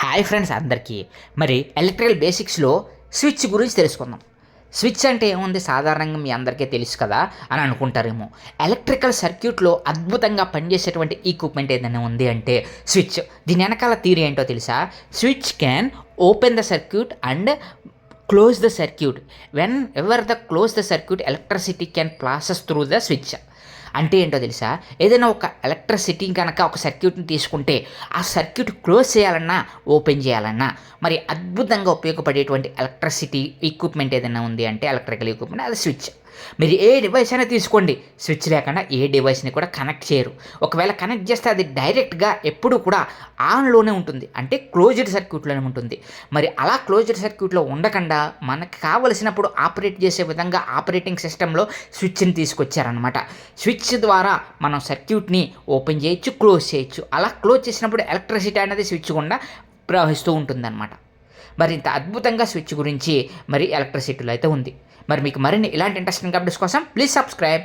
Hi friends అందరికీ. మరి electrical బేసిక్స్లో switch గురించి తెలుసుకుందాం. స్విచ్ అంటే ఏముంది, సాధారణంగా మీ అందరికీ తెలుసు కదా అని అనుకుంటారేమో. ఎలక్ట్రికల్ సర్క్యూట్లో అద్భుతంగా పనిచేసేటువంటి ఈక్విప్మెంట్ ఏదైనా ఉంది అంటే స్విచ్. దీని వెనకాల థియరీ ఏంటో తెలుసా? Switch can open the circuit and close the circuit. When ever the close the circuit electricity can passes through the switch. అంటే ఏంటో తెలుసా? ఏదైనా ఒక ఎలక్ట్రిసిటీ కనుక ఒక సర్క్యూట్ని తీసుకుంటే ఆ సర్క్యూట్ క్లోజ్ చేయాలన్నా ఓపెన్ చేయాలన్నా మరి అద్భుతంగా ఉపయోగపడేటువంటి ఎలక్ట్రిసిటీ ఎక్విప్మెంట్ ఏదైనా ఉంది అంటే ఎలక్ట్రికల్ ఎక్విప్మెంట్, అది స్విచ్. మీరు ఏ డివైస్ అయినా తీసుకోండి, స్విచ్ లేకుండా ఏ డివైస్ని కూడా కనెక్ట్ చేయరు. ఒకవేళ కనెక్ట్ చేస్తే అది డైరెక్ట్గా ఎప్పుడు కూడా ఆన్లోనే ఉంటుంది, అంటే క్లోజ్డ్ సర్క్యూట్లోనే ఉంటుంది. మరి అలా క్లోజ్డ్ సర్క్యూట్లో ఉండకుండా మనకు కావలసినప్పుడు ఆపరేట్ చేసే విధంగా ఆపరేటింగ్ సిస్టంలో స్విచ్ని తీసుకొచ్చారనమాట. స్విచ్ ద్వారా మనం సర్క్యూట్ని ఓపెన్ చేయొచ్చు, క్లోజ్ చేయొచ్చు. అలా క్లోజ్ చేసినప్పుడు ఎలక్ట్రిసిటీ అనేది స్విచ్ గుండా ప్రవహిస్తూ ఉంటుందన్నమాట. మరి ఇంత అద్భుతంగా స్విచ్ గురించి మరి ఎలక్ట్రిసిటీలో అయితే ఉంది. మరి మీకు మరిన్ని ఇలాంటి ఇంట్రెస్టింగ్ అప్డేట్స్ కోసం ప్లీజ్ సబ్స్క్రైబ్.